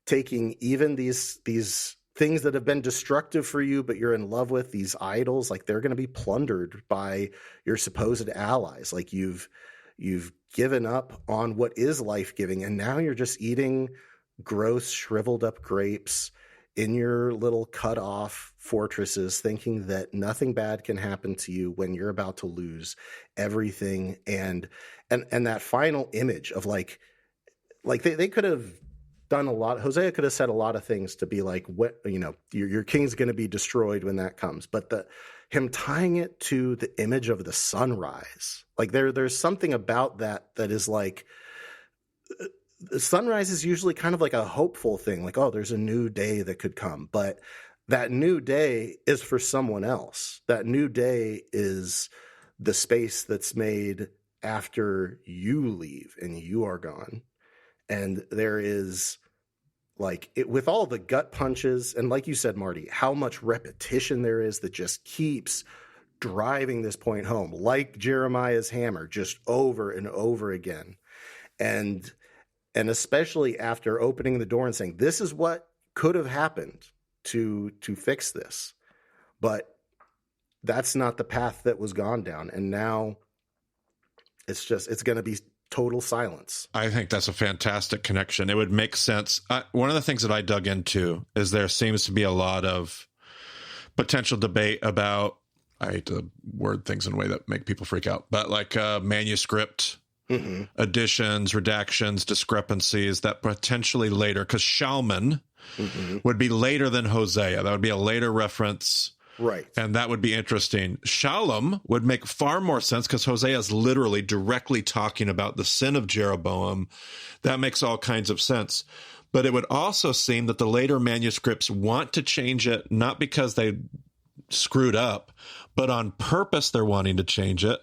taking even these things that have been destructive for you, but you're in love with, these idols. Like they're going to be plundered by your supposed allies. Like you've given up on what is life-giving, and now you're just eating gross, shriveled up grapes in your little cut off fortresses, thinking that nothing bad can happen to you when you're about to lose everything. And that final image of like they could have done a lot. Hosea could have said a lot of things to be like, what, your king's going to be destroyed when that comes. But him tying it to the image of the sunrise, like there's something about that is like, the sunrise is usually kind of like a hopeful thing, like, oh, there's a new day that could come. But that new day is for someone else. That new day is the space that's made after you leave and you are gone. And there is like with all the gut punches, and like you said, Marty, how much repetition there is that just keeps driving this point home, like Jeremiah's hammer, just over and over again. And especially after opening the door and saying, this is what could have happened to fix this. But that's not the path that was gone down. And now it's going to be total silence. I think that's a fantastic connection. It would make sense. One of the things that I dug into is there seems to be a lot of potential debate about, I hate to word things in a way that make people freak out, but like manuscript additions, redactions, discrepancies that potentially later, because Shalman would be later than Hosea. That would be a later reference. Right. And that would be interesting. Shalom would make far more sense because Hosea is literally directly talking about the sin of Jeroboam. That makes all kinds of sense. But it would also seem that the later manuscripts want to change it, not because they screwed up, but on purpose they're wanting to change it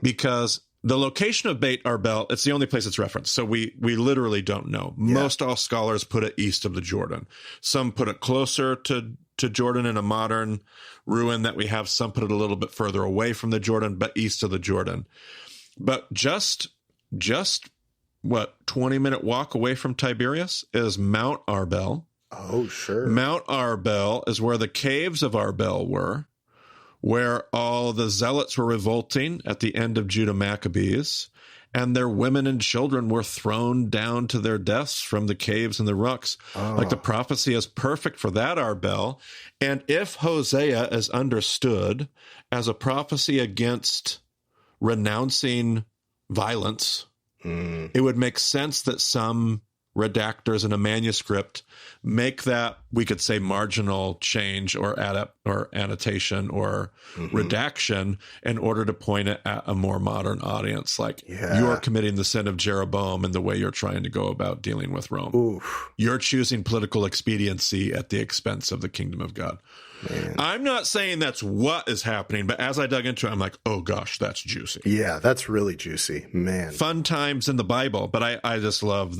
because the location of Beit Arbel, it's the only place it's referenced. So we literally don't know. Yeah. Most all scholars put it east of the Jordan. Some put it closer to Jordan in a modern ruin that we have. Some put it a little bit further away from the Jordan, but east of the Jordan. But just what, 20-minute walk away from Tiberias is Mount Arbel. Oh, sure. Mount Arbel is where the caves of Arbel were, where all the zealots were revolting at the end of Judah Maccabees, and their women and children were thrown down to their deaths from the caves and the rocks. Like the prophecy is perfect for that Arbel. And if Hosea is understood as a prophecy against renouncing violence, it would make sense that some redactors in a manuscript make that, we could say, marginal change or annotation or redaction in order to point it at a more modern audience. Like, you're committing the sin of Jeroboam in the way you're trying to go about dealing with Rome. Oof. You're choosing political expediency at the expense of the kingdom of God. Man. I'm not saying that's what is happening, but as I dug into it, I'm like, oh gosh, that's juicy. Yeah, that's really juicy, man. Fun times in the Bible, but I just love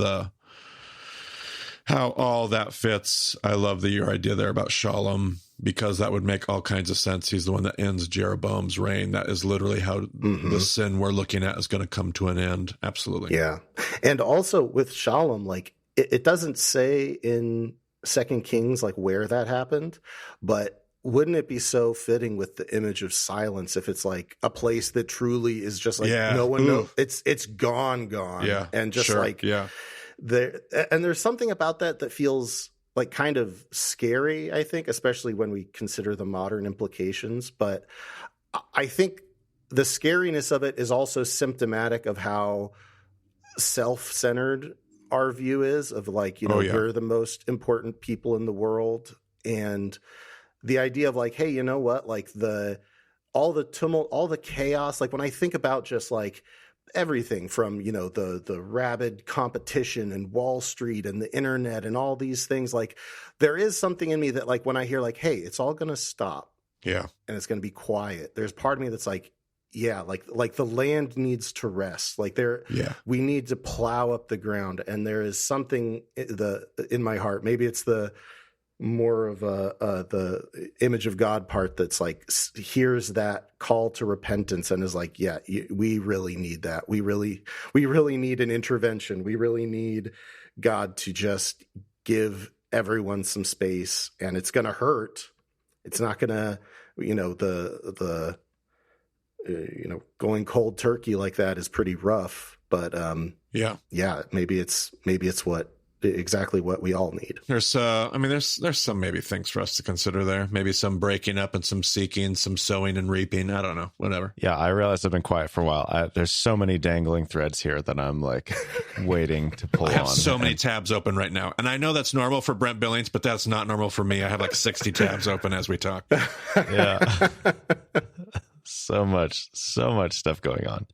how all that fits. I love your idea there about Shalom, because that would make all kinds of sense. He's the one that ends Jeroboam's reign. That is literally how the sin we're looking at is going to come to an end. Absolutely. Yeah. And also with Shalom, like it doesn't say in 2 Kings like where that happened, but wouldn't it be so fitting with the image of silence if it's like a place that truly is just like no one knows, it's gone. Yeah. And just there's something about that feels like kind of scary, I think, especially when we consider the modern implications. But I think the scariness of it is also symptomatic of how self-centered our view is of like, we're the most important people in the world. And the idea of like, hey, you know what? Like all the tumult, all the chaos, like when I think about just like everything from, the rabid competition and Wall Street and the internet and all these things, like there is something in me that like when I hear like, hey, it's all going to stop. Yeah. And it's going to be quiet. There's part of me that's like, yeah, like the land needs to rest. Like we need to plow up the ground. And there is something in my heart. Maybe it's the more of the image of God part that's like hears that call to repentance and is like, yeah, we really need that. We really need an intervention. We really need God to just give everyone some space, and it's going to hurt. It's not going to, going cold turkey like that is pretty rough, but maybe it's what exactly what we all need. There's some maybe things for us to consider there. Maybe some breaking up and some seeking, some sowing and reaping. I don't know, whatever. Yeah, I realize I've been quiet for a while. There's so many dangling threads here that I'm like waiting to pull on. I have so many tabs open right now. And I know that's normal for Brent Billings, but that's not normal for me. I have like 60 tabs open as we talk. Yeah. So much stuff going on.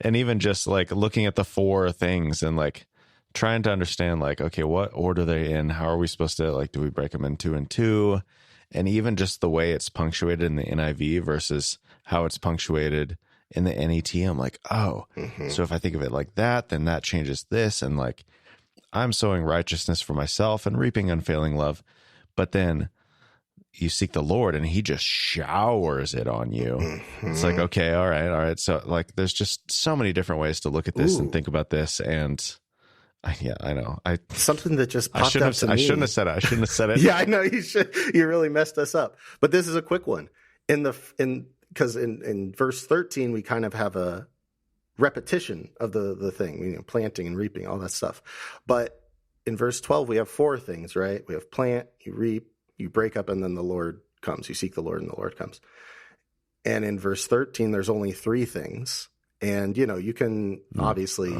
And even just like looking at the 4 things and like trying to understand like, okay, what order they in? How are we supposed to like, do we break them in 2 and 2? And even just the way it's punctuated in the NIV versus how it's punctuated in the NET. I'm like, oh, so if I think of it like that, then that changes this. And like, I'm sowing righteousness for myself and reaping unfailing love. But then you seek the Lord and he just showers it on you. It's like, okay, all right. So like, there's just so many different ways to look at this and think about this. And yeah, I know. Something that just popped up to me. I shouldn't have said it. Yeah, I know you should. You really messed us up. But this is a quick one. Because in verse 13, we kind of have a repetition of the thing, planting and reaping, all that stuff. But in verse 12, we have 4 things, right? We have plant, you reap, you break up, and then the Lord comes. You seek the Lord, and the Lord comes. And in verse 13, there's only 3 things. And, you can obviously,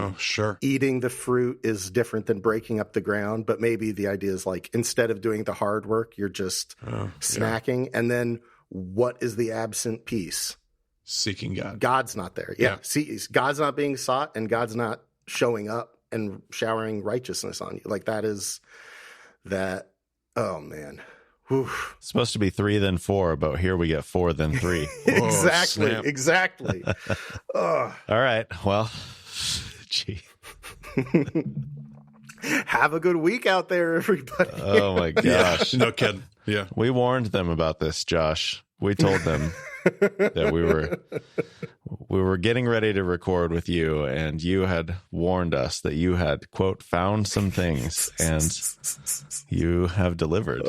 eating the fruit is different than breaking up the ground. But maybe the idea is like, instead of doing the hard work, you're just snacking. Yeah. And then what is the absent piece? Seeking God. God's not there. Yeah. See, God's not being sought, and God's not showing up and showering righteousness on you. Like that. Oh, man. Whew. It's supposed to be 3 then 4, but here we get 4 then 3. Exactly. All right. Well, gee. Have a good week out there, everybody. Oh my gosh. No kidding. Yeah. We warned them about this, Josh. We told them that we were getting ready to record with you, and you had warned us that you had, quote, found some things, and you have delivered.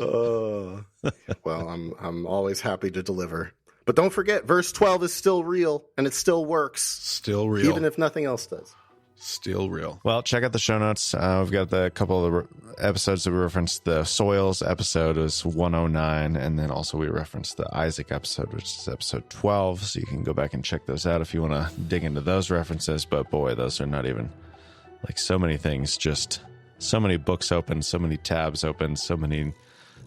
Well, I'm always happy to deliver. But don't forget, verse 12 is still real, and it still works. Still real. Even if nothing else does. Still real. Well, check out the show notes. We've got the couple of episodes that we referenced. The soils episode is 109, and then also we referenced the Isaac episode, which is episode 12. So you can go back and check those out if you want to dig into those references. But boy, those are not even like so many things. Just so many books open, so many tabs open, so many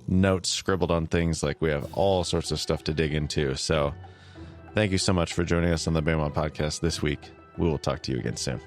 notes scribbled on things. Like we have all sorts of stuff to dig into. So thank you so much for joining us on the Bearmont Podcast this week. We will talk to you again soon.